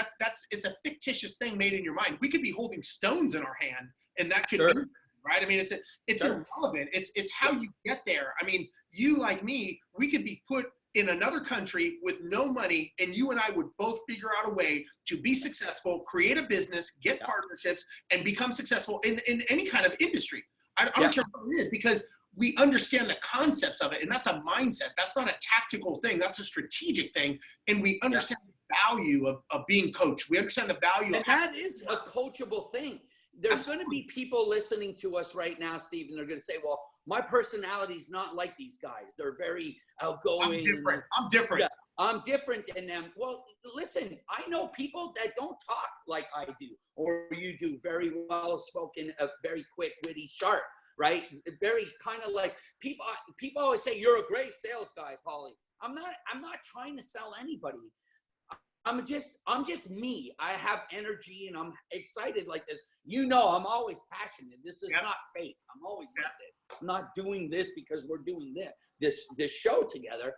it's a fictitious thing made in your mind. We could be holding stones in our hand, and that could be right. I mean, it's irrelevant. It's how you get there. I mean, you like me, we could be put in another country with no money, and you and I would both figure out a way to be successful, create a business, get partnerships, and become successful in any kind of industry. I don't care what it is, because we understand the concepts of it, and that's a mindset. That's not a tactical thing. That's a strategic thing, and we understand the value of being coached. We understand the value and that is a coachable thing. There's going to be people listening to us right now, Steve, and they're going to say, well, my personality's not like these guys. They're very outgoing. I'm different. Yeah, I'm different than them. Well, listen, I know people that don't talk like I do or you do, very well-spoken, very quick, witty, sharp. Right? Very kind of like people always say, you're a great sales guy, Paulie. I'm not trying to sell anybody. I'm just me. I have energy and I'm excited like this. I'm always passionate. This is not fake. I'm always like this. I'm not doing this because we're doing this show together.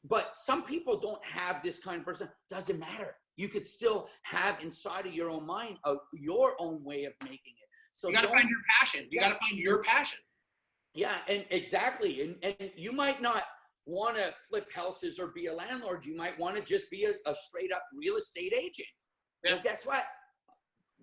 But some people don't have this kind of person. Doesn't matter. You could still have inside of your own mind your own way of making it. So you got to find your passion. You got to find your passion. Yeah, and exactly. And you might not want to flip houses or be a landlord. You might want to just be a straight up real estate agent. Yeah. Well, guess what?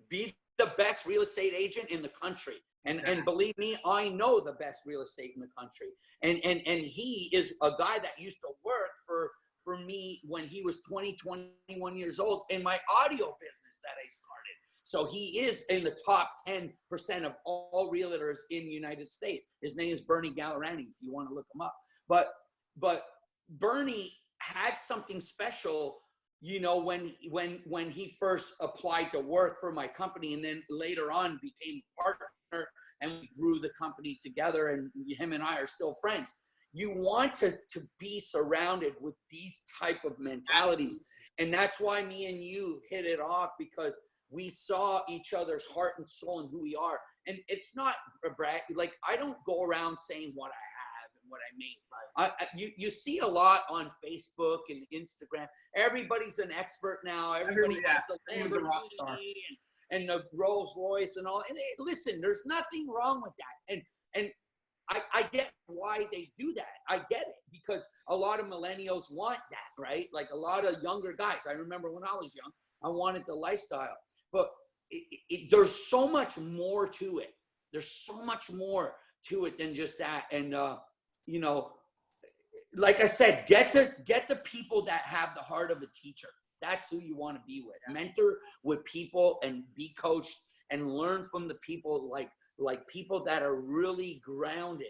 Be the best real estate agent in the country. And believe me, I know the best real estate in the country. And he is a guy that used to work for me when he was 21 years old in my audio business that I started. So he is in the top 10% of all realtors in the United States. His name is Bernie Gallerani, if you want to look him up. But Bernie had something special, when he first applied to work for my company, and then later on became partner, and we grew the company together, and him and I are still friends. You want to be surrounded with these type of mentalities. And that's why me and you hit it off, because we saw each other's heart and soul and who we are. And it's not a brag. Like, I don't go around saying what I have and what I made. You see a lot on Facebook and Instagram. Everybody's an expert now. Everybody has the Lamborghini and the Rolls Royce and all. And listen, there's nothing wrong with that. And I get why they do that. I get it, because a lot of millennials want that, right? Like a lot of younger guys. I remember when I was young, I wanted the lifestyle, but there's so much more to it. There's so much more to it than just that. And, you know, like I said, get the people that have the heart of a teacher. That's who you want to be with. Mentor with people and be coached and learn from the people like people that are really grounded.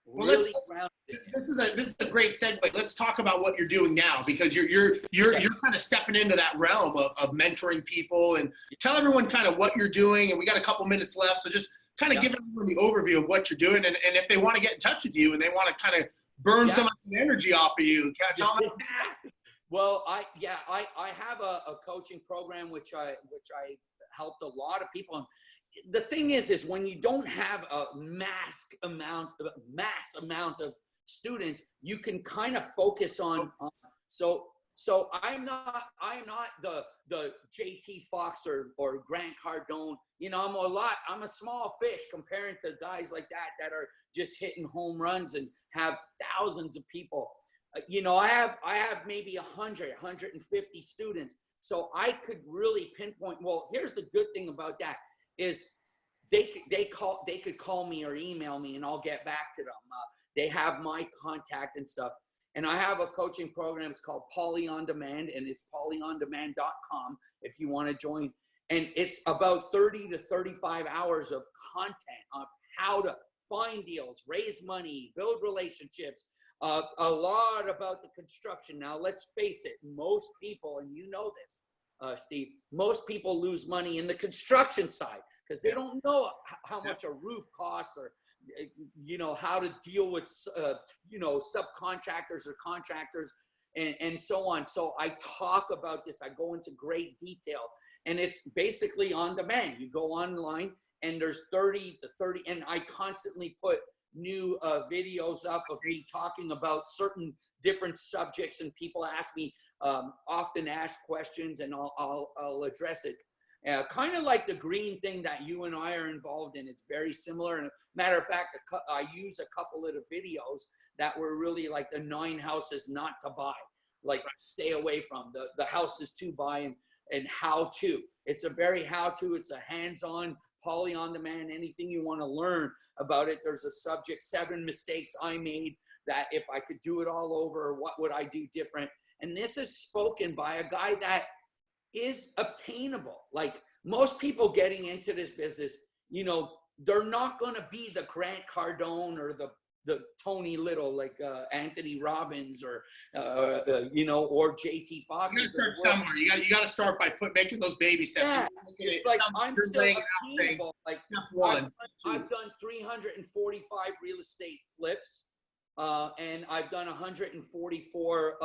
Really grounded. This is a great segue. Let's talk about what you're doing now, because you're kind of stepping into that realm of mentoring people, and tell everyone kind of what you're doing. And we got a couple minutes left, so just kind of give everyone the overview of what you're doing, and if they want to get in touch with you and they want to kind of burn some of the energy off of you, tell them. Well, I have a coaching program which I helped a lot of people. And the thing is when you don't have a mass amount of students, you can kind of focus on. So I'm not the JT Fox or Grant Cardone. You know, I'm a small fish comparing to guys like that are just hitting home runs and have thousands of people. You know, I have maybe 150 students. So I could really pinpoint. Well, here's the good thing about that is they could call me or email me and I'll get back to them. They have my contact and stuff. And I have a coaching program. It's called Poly On Demand, and it's polyondemand.com if you want to join. And it's about 30 to 35 hours of content on how to find deals, raise money, build relationships, a lot about the construction. Now, let's face it, most people, and you know this, Steve, most people lose money in the construction side because they don't know how much a roof costs, or, you know, how to deal with, you know, subcontractors or contractors and so on. So I talk about this. I go into great detail, and it's basically on demand. You go online and there's 30 to 30, and I constantly put new videos up of me talking about certain different subjects, and people ask me often asked questions, and I'll address it. Kind of like the green thing that you and I are involved in. It's very similar. And matter of fact, I use a couple of the videos that were really like the 9 houses not to buy, like stay away from, the houses to buy, and how to. It's a very how to. It's a hands-on, Poly On Demand. Anything you want to learn about it, there's a subject, 7 mistakes I made that if I could do it all over, what would I do different? And this is spoken by a guy that is obtainable. Like most people getting into this business, you know, they're not going to be the Grant Cardone or the Tony Little, like Anthony Robbins or you know, or JT Fox. You got to start somewhere. You got to start by making those baby steps. Yeah, it's like I'm still obtainable. Like I've done 345 real estate flips, and I've done 144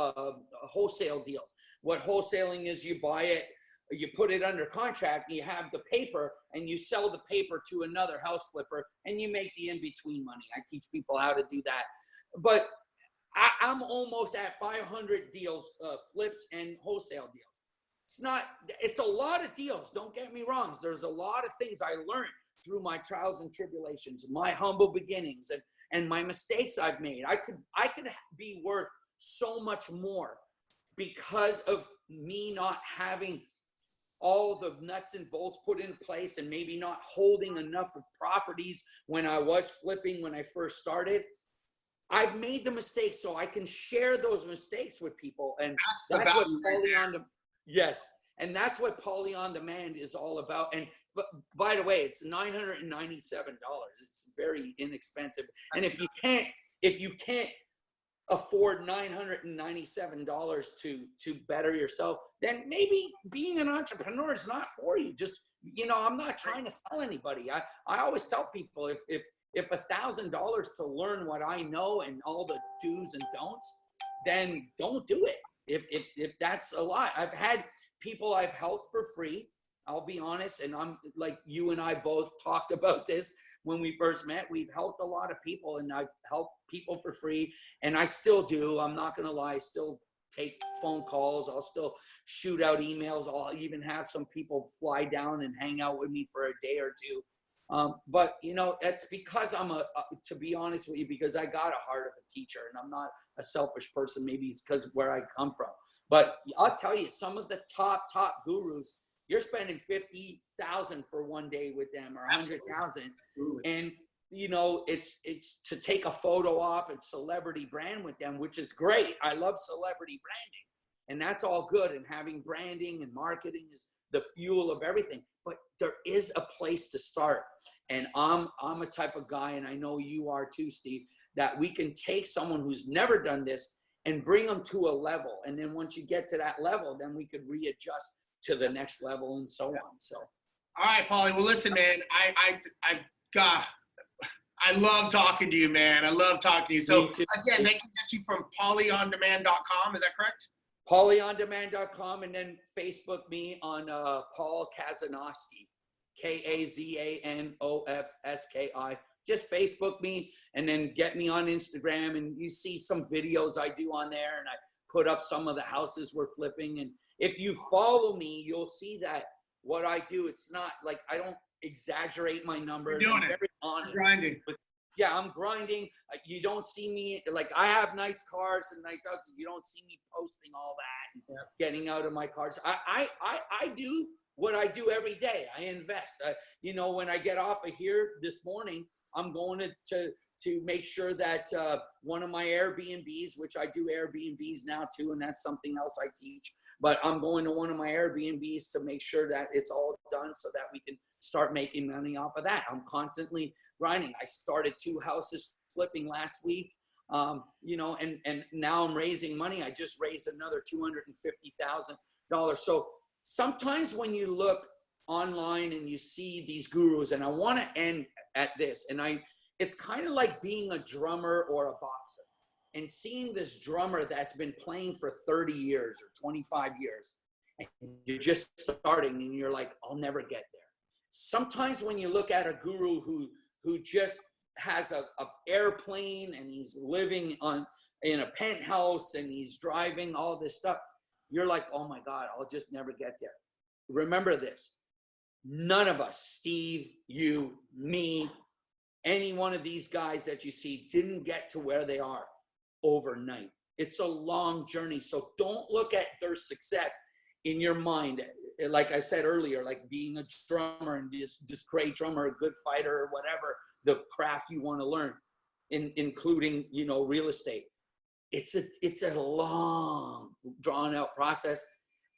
wholesale deals. What wholesaling is, you buy it, you put it under contract, you have the paper, and you sell the paper to another house flipper, and you make the in-between money. I teach people how to do that. But I'm almost at 500 deals, flips and wholesale deals. It's a lot of deals, don't get me wrong. There's a lot of things I learned through my trials and tribulations, my humble beginnings, and my mistakes I've made. I could be worth so much more because of me not having all the nuts and bolts put in place, and maybe not holding enough of properties when I was flipping when I first started. I've made the mistakes so I can share those mistakes with people, and that's what Poly On Demand. Yes, and that's what Poly On Demand is all about. And but by the way, it's $997. It's very inexpensive, and if you can't afford $997 to better yourself, then maybe being an entrepreneur is not for you. Just, you know, I'm not trying to sell anybody. I always tell people if $1,000 to learn what I know and all the do's and don'ts, then don't do it. If that's a lot. I've had people I've helped for free. I'll be honest, and I'm like, you and I both talked about this when we first met. We've helped a lot of people, and I've helped people for free, and I still do. I'm not going to lie. I still take phone calls. I'll still shoot out emails. I'll even have some people fly down and hang out with me for a day or two. But you know, it's because to be honest with you, because I got a heart of a teacher, and I'm not a selfish person. Maybe it's because of where I come from. But I'll tell you, some of the top gurus, you're spending $50,000 for one day with them, or $100,000, and you know, it's to take a photo op and celebrity brand with them, which is great. I love celebrity branding, and that's all good. And having branding and marketing is the fuel of everything. But there is a place to start, and I'm a type of guy, and I know you are too, Steve, that we can take someone who's never done this and bring them to a level, and then once you get to that level, then we could readjust to the next level and so on. So, all right, Paulie. Well, listen, man, I love talking to you, man. I love talking to you. So again, they can get you from paulyondemand.com. Is that correct? paulyondemand.com, and then Facebook me on Paul Kazanofski, Kazanofski. Just Facebook me, and then get me on Instagram, and you see some videos I do on there, and I put up some of the houses we're flipping. And if you follow me, you'll see that what I do, it's not like I don't exaggerate my numbers. You're doing I'm very honest. You're grinding. Yeah, I'm grinding. You don't see me, like, I have nice cars and nice houses. You don't see me posting all that and getting out of my cars. I do what I do every day. I invest. You know, when I get off of here this morning, I'm going to make sure that one of my Airbnbs, which I do Airbnbs now too, and that's something else I teach, but I'm going to one of my Airbnbs to make sure that it's all done so that we can start making money off of that. I'm constantly grinding. I started 2 houses flipping last week, you know, and now I'm raising money. I just raised another $250,000. So sometimes when you look online and you see these gurus, and I want to end at this, and it's kind of like being a drummer or a boxer and seeing this drummer that's been playing for 30 years or 25 years, and you're just starting and you're like, I'll never get there. Sometimes when you look at a guru who just has a airplane and he's living in a penthouse and he's driving all this stuff, you're like, oh my God, I'll just never get there. Remember this, none of us, Steve, you, me, any one of these guys that you see didn't get to where they are overnight. It's a long journey. So don't look at their success in your mind, like I said earlier, like being a drummer and this great drummer, a good fighter, or whatever the craft you want to learn, including, you know, real estate. It's a long, drawn out process,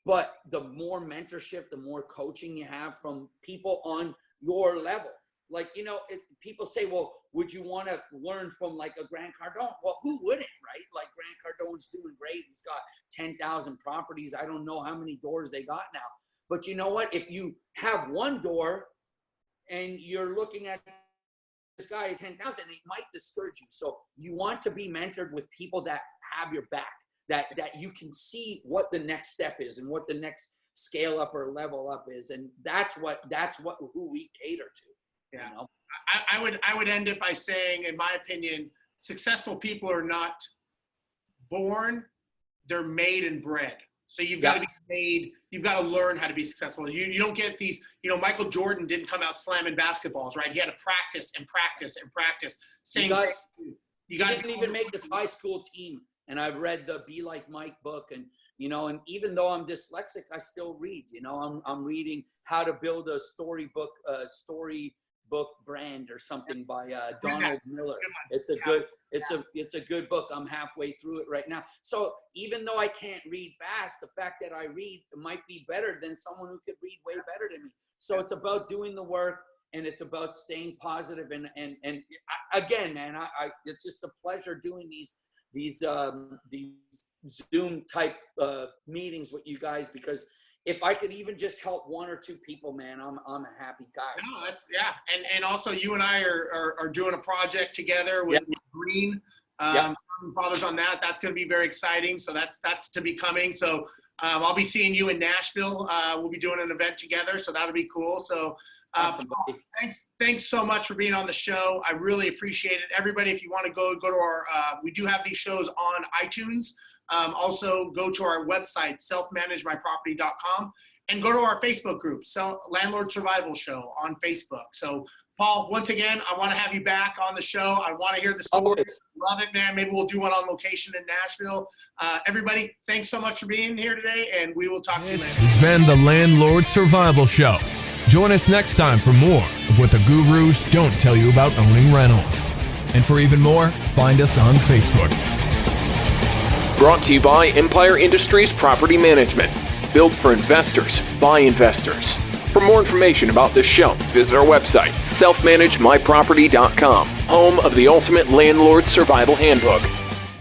but the more mentorship, the more coaching you have from people on your level. Like, you know, people say, well, would you want to learn from like a Grant Cardone? Well, who wouldn't, right? Like Grant Cardone's doing great. He's got 10,000 properties. I don't know how many doors they got now. But you know what? If you have one door and you're looking at this guy at 10,000, it might discourage you. So you want to be mentored with people that have your back, that you can see what the next step is and what the next scale up or level up is. And that's who we cater to. Yeah. You know? I would end it by saying, in my opinion, successful people are not born, they're made and bred. So you've got to be made, you've got to learn how to be successful. You don't get these, you know, Michael Jordan didn't come out slamming basketballs, right? He had to practice and practice and practice. He didn't even make his high school team. And I've read the Be Like Mike book, and, you know, and even though I'm dyslexic, I still read, you know, I'm reading How to Build a Storybook brand or something by Donald Miller. It's a good book. I'm halfway through it right now. So even though I can't read fast, the fact that I read might be better than someone who could read way better than me. So it's about doing the work, and it's about staying positive. And again, man, it's just a pleasure doing these Zoom type meetings with you guys, because if I could even just help 1 or 2 people, man, I'm a happy guy. No, and also you and I are doing a project together with Green. Fathers on that. That's going to be very exciting. So that's to be coming. So I'll be seeing you in Nashville. We'll be doing an event together. So that'll be cool. So awesome, thanks so much for being on the show. I really appreciate it. Everybody, if you want to go to our, we do have these shows on iTunes. Also go to our website, selfmanagemyproperty.com, and go to our Facebook group, Landlord Survival Show on Facebook. So Paul, once again, I want to have you back on the show. I want to hear the stories. Love it, man. Maybe we'll do one on location in Nashville. Everybody, thanks so much for being here today, and we will talk to you later. This has been the Landlord Survival Show. Join us next time for more of what the gurus don't tell you about owning rentals. And for even more, find us on Facebook. Brought to you by Empire Industries Property Management. Built for investors, by investors. For more information about this show, visit our website, selfmanagemyproperty.com, home of the ultimate landlord survival handbook.